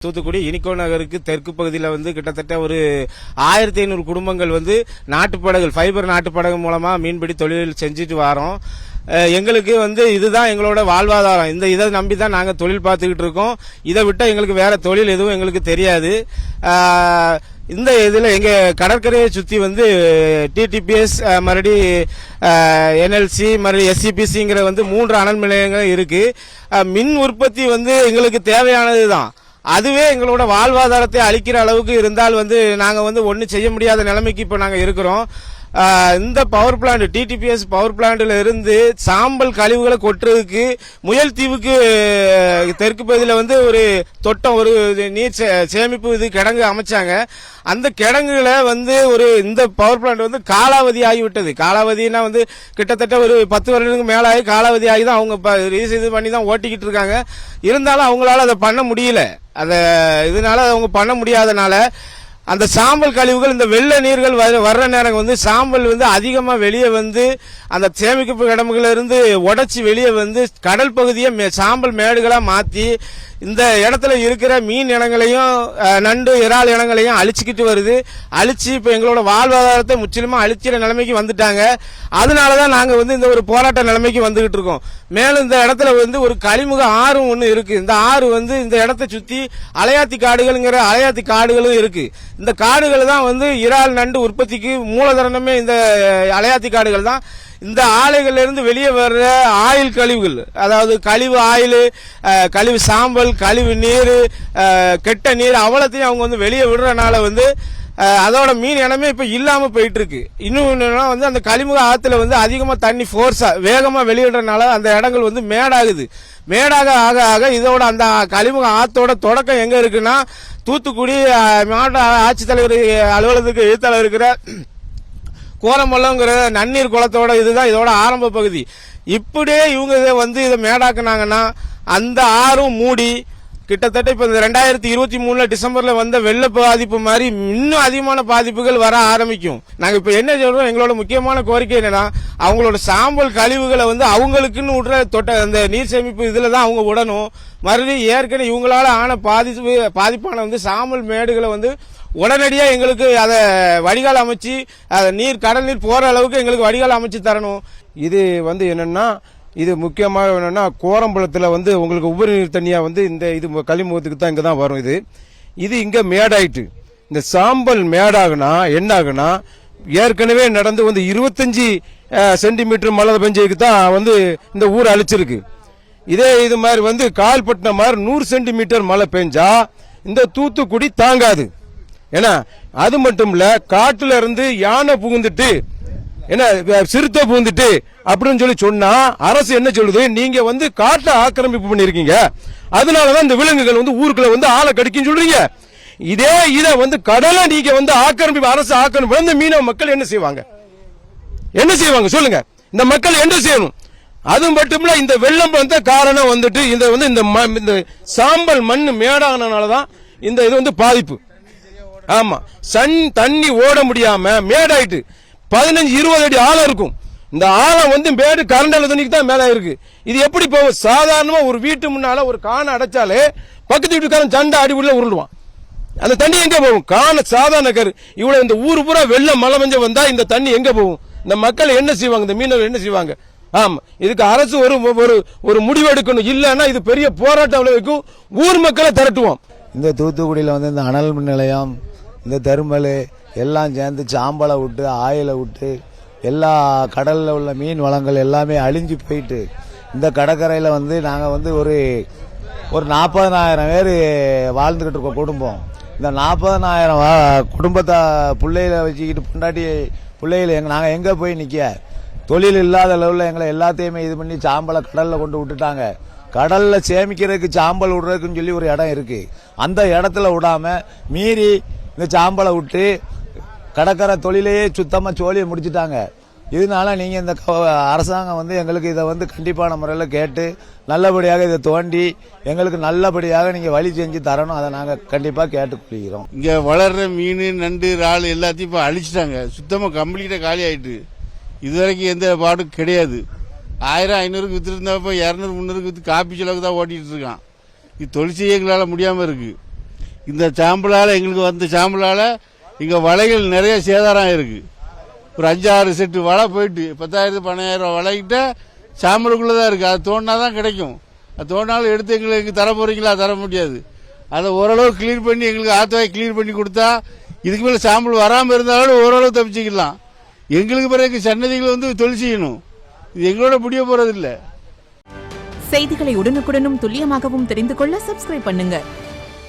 தூத்துக்குடி இனிக்கோ நகருக்கு தெற்கு பகுதியில் வந்து கிட்டத்தட்ட ஒரு 1500 குடும்பங்கள் வந்து நாட்டுப்படகு ஃபைபர் நாட்டுப்படகு மூலமா மீன்பிடி தொழில் செஞ்சுட்டு வரோம். எங்களுக்கு வந்து இதுதான் எங்களோட வாழ்வாதாரம். இதை நம்பி தான் நாங்க தொழில் பார்த்துக்கிட்டு இருக்கோம். இதை விட்டா எங்களுக்கு வேற தொழில் எதுவும் எங்களுக்கு தெரியாது. இந்த இதுல எங்க கடற்கரையை சுத்தி வந்து டிடிபிஎஸ் மறுபடி என்எல்சி மறுபடி எஸ்சிபிசிங்கிற வந்து 3 அனல் நிலையங்கள் இருக்கு. மின் உற்பத்தி வந்து எங்களுக்கு தேவையானதுதான். அதுவே எங்களோட வாழ்வாதாரத்தை அளிக்கிற அளவுக்கு இருந்தால் வந்து நாங்க வந்து ஒன்னும் செய்ய முடியாத நிலைமைக்கு இப்ப நாங்க இருக்கிறோம். இந்த பவர் பிளான்ட் டிடிபிஎஸ் பவர் பிளான்ட்ல இருந்து சாம்பல் கழிவுகளை கொட்டுறதுக்கு முயல் தீவுக்கு தெற்கு பகுதியில் வந்து ஒரு தொட்டம் ஒரு நீர் சேமிப்பு இது கிடங்கு அமைச்சாங்க. அந்த கிடங்குல வந்து இந்த பவர் பிளான்ட் வந்து காலாவதி ஆகிவிட்டது. காலாவதினா வந்து கிட்டத்தட்ட ஒரு 10 வருடத்துக்கு மேலாகி காலாவதி ஆகி தான் அவங்க இது பண்ணி தான் ஓட்டிக்கிட்டு இருக்காங்க. இருந்தாலும் அவங்களால அதை பண்ண முடியல. இதனால அவங்க பண்ண முடியாதனால அந்த சாம்பல் கழிவுகள் இந்த வெள்ள நீர்கள் வர்ற நேரம் வந்து சாம்பல் வந்து அதிகமா வெளியே வந்து அந்த சேமிப்பு கிடங்குல இருந்து உடைச்சி வெளியே வந்து கடல் பகுதியை சாம்பல் மேடுகளா மாத்தி இந்த இடத்துல இருக்கிற மீன் இனங்களையும் நண்டு இறால் இனங்களையும் அழிச்சுக்கிட்டு வருது. அழிச்சு இப்ப எங்களோட வாழ்வாதாரத்தை முற்றிலுமா அழிக்கிற நிலைமைக்கு வந்துட்டாங்க. அதனாலதான் நாங்க வந்து இந்த ஒரு போராட்ட நிலைமைக்கு வந்துகிட்டு இருக்கோம். மேலும் இந்த இடத்துல வந்து ஒரு கழிமுக ஆறும் ஒண்ணு இருக்கு. இந்த ஆறு வந்து இந்த இடத்தை சுத்தி அலையாத்தி காடுகளும் இருக்கு. இந்த காடுகள் தான் வந்து இறால் நண்டு உற்பத்திக்கு மூலதனமே இந்த அலையாத்தி காடுகள் தான். இந்த ஆலைகள்ல இருந்து வெளியே வர்ற ஆயில் கழிவுகள், அதாவது கழிவு ஆயில், கழிவு சாம்பல், கழிவு நீர், கெட்ட நீர் அவ்வளத்தையும் அவங்க வந்து வெளியே விடுறதுனால வந்து அதோட மீன் இனமே இப்ப இல்லாம போயிட்டு இருக்கு. இன்னும் வந்து அந்த கழிமுக ஆத்துல வந்து அதிகமா தண்ணி போர்ஸா வேகமா வெளியிடுறதுனால அந்த இடங்கள் வந்து மேடாகுது. மேடாக ஆக ஆக இதோட அந்த கழிமுக ஆத்தோட தொடக்கம் எங்க இருக்குன்னா தூத்துக்குடி மாவட்ட ஆட்சித்தலைவர் அலுவலகத்துக்கு எழுத்தாளர் இருக்கிற கோரமல்லங்கிற நன்னீர் குளத்தோட இதுதான் இதோட ஆரம்ப பகுதி. இப்படியே இவங்க வந்து இதை மேடாக்குனாங்கன்னா அந்த ஆறும் மூடி கிட்டத்தட்ட இப்ப 2023 டிசம்பர்ல வந்த வெள்ள பாதிப்பு மாதிரி இன்னும் அதிகமான பாதிப்புகள் வர ஆரம்பிக்கும். நாங்க இப்ப என்ன சொல்றோம், எங்களோட முக்கியமான கோரிக்கை என்னன்னா அவங்களோட சாம்பல் கழிவுகளை வந்து அவங்களுக்குன்னு விடுற அந்த நீர் சேமிப்பு இதுலதான் அவங்க விடணும். மறுபடியும் ஏற்கனவே இவங்களால ஆன பாதிப்பான வந்து சாம்பல் மேடுகளை வந்து உடனடியா எங்களுக்கு அதை வடிகால் அமைச்சு நீர் கடல் நீர் போற அளவுக்கு எங்களுக்கு வடிகால் அமைச்சு தரணும். இது வந்து என்னன்னா இது முக்கியமாக என்னன்னா கோரம்பலத்துல வந்து உங்களுக்கு உபரி நீர் தண்ணியா வந்து இந்த இது கழிமுகத்துக்கு தான் இங்க தான் வரும். இது இங்க மேடாயிட்டு இந்த சாம்பல் மேடாகுனா என்ன ஆகுனா ஏற்கனவே நடந்து வந்து 25 சென்டிமீட்டர் மழை பெஞ்சதுக்கு தான் வந்து இந்த ஊர் அழிச்சிருக்கு. இதே இது மாதிரி வந்து கால்பட்டின மாதிரி 100 சென்டிமீட்டர் மழை பெஞ்சா இந்த தூத்துக்குடி தாங்காது. ஏன்னா அது மட்டும் இல்ல, காட்டுல இருந்து யானை புகுந்துட்டு என்ன சிறுத்தை புகுந்துட்டு அப்படின்னு சொன்னா அரசு என்ன சொல்லுது, நீங்க வந்து காட்டை ஆக்கிரமிப்பு பண்ணிருக்கீங்க, அதனாலதான் இந்த விலங்குகள் வந்து ஊருக்குள்ள வந்து ஆளை கடிக்குன்னு சொல்றீங்க. இதை வந்து கடலை நீங்க வந்து ஆக்கிரமிப்பு அரசு ஆக்கிரமிப்பு இந்த மீனவ மக்கள் என்ன செய்வாங்க சொல்லுங்க. இந்த மக்கள் என்ன செய்யணும்? அது மட்டும் இல்ல, இந்த வெள்ளம் வந்த காரணம் வந்துட்டு இந்த சாம்பல் மண் மேடானனாலதான் இந்த இது வந்து பாதிப்பு. ஆமா, தண்ணி ஓட முடியாம மேடாயிட்டு 15-20 அடி ஆழம் இருக்கும். இந்த ஆழம் வந்து மேடு கரண்டால தண்ணிக்கு தான் மேல இருக்கு. இது எப்படி போகும்? சாதாரணமா ஒரு வீட்டு முன்னால ஒரு காணை அடைச்சாலே பக்கத்து வீட்டுக்காரன் சண்டை அடிபுள்ள உருண்டுவான். அந்த தண்ணி எங்க போகும்? காண சாதாரண கரு. இவ்வளவு இந்த ஊரு பூரா வெள்ளம் மழை பெஞ்ச வந்தா இந்த தண்ணி எங்க போகும்? இந்த மக்கள் என்ன செய்வாங்க? இந்த மீனவர் என்ன செய்வாங்க? ஆமா, இதுக்கு அரசு ஒரு முடிவு எடுக்கணும். இல்லன்னா இது பெரிய போராட்டம் விளைவிக்கும். ஊர் மக்களை திரட்டுவோம். இந்த தூத்துக்குடியில வந்து இந்த அனல் மின் நிலையம், இந்த தெர்மல் எல்லாம் சேர்ந்து சாம்பலை விட்டு ஆயிலை விட்டு எல்லா கடல்ல உள்ள மீன் வளங்கள் எல்லாமே அழிஞ்சு போயிட்டு இந்த கடற்கரையில வந்து நாங்க வந்து ஒரு 40,000 பேர் வாழ்ந்துகிட்டு இருக்கோம் குடும்பம். இந்த 40,000 குடும்பத்தை பிள்ளைகளை வச்சுக்கிட்டு பொண்டாட்டி பிள்ளைகளை நாங்க எங்க போய் நிக்க? தொழில் இல்லாத அளவுல எங்களை எல்லாத்தையுமே இது பண்ணி சாம்பலை கடல்ல கொண்டு விட்டுட்டாங்க. கடல்ல சேமிக்கிறதுக்கு சாம்பல் விடுறதுக்குன்னு சொல்லி ஒரு இடம் இருக்கு. அந்த இடத்துல விடாம மீறி இந்த சாம்பலை விட்டு கடற்கரை தொழிலையே சுத்தமா சோழியை முடிச்சுட்டாங்க. இதனால நீங்க இந்த அரசாங்கம் வந்து எங்களுக்கு இதை வந்து கண்டிப்பான முறையில் கேட்டு நல்லபடியாக இதை தோண்டி எங்களுக்கு நல்லபடியாக நீங்க வழி செஞ்சு தரணும். அதை நாங்க கண்டிப்பா கேட்டுக்கொள்கிறோம். இங்க வளர்ற மீன் நண்டு இறால் எல்லாத்தையும் இப்ப அழிச்சிட்டாங்க. சுத்தமா கம்ப்ளீட்டா காலி ஆயிட்டு. இதுவரைக்கும் எந்த பாடும் கிடையாது. 1000-500 வித்துருந்தா இப்ப 200-300 வித்து காப்பி செலவுக்கு தான் ஓட்டிட்டு இருக்கான். இது தொழிற்சி எங்களால முடியாம இருக்கு. இந்த சாம்பலால் எங்களுக்கு வந்த சாம்பலால் இங்கே வலைகள் நிறைய சேதாரம் இருக்குது. ஒரு 5-6 செட்டு வலை போயிட்டு 10,000-12,000 வலைகிட்ட சாம்பலுக்குள்ளே தான் இருக்குது. அது தோண்டினா தான் கிடைக்கும். அது தோண்டினாலும் எடுத்து எங்களுக்கு தர போகிறீங்களா? தர முடியாது. அதை ஓரளவு கிளீன் பண்ணி எங்களுக்கு ஆற்றுவாய் கிளீன் பண்ணி கொடுத்தா இதுக்கு மேலே சாம்பல் வராமல் இருந்தாலும் ஓரளவு தப்பிச்சிக்கலாம். எங்களுக்கு பிறகு சன்னதிகள் வந்து தொழில் செய்யணும். இது எங்களோட முடிய போகிறதில்லை. செய்திகளை உடனுக்குடனும் துல்லியமாகவும் தெரிந்து கொள்ள சப்ஸ்கிரைப் பண்ணுங்க.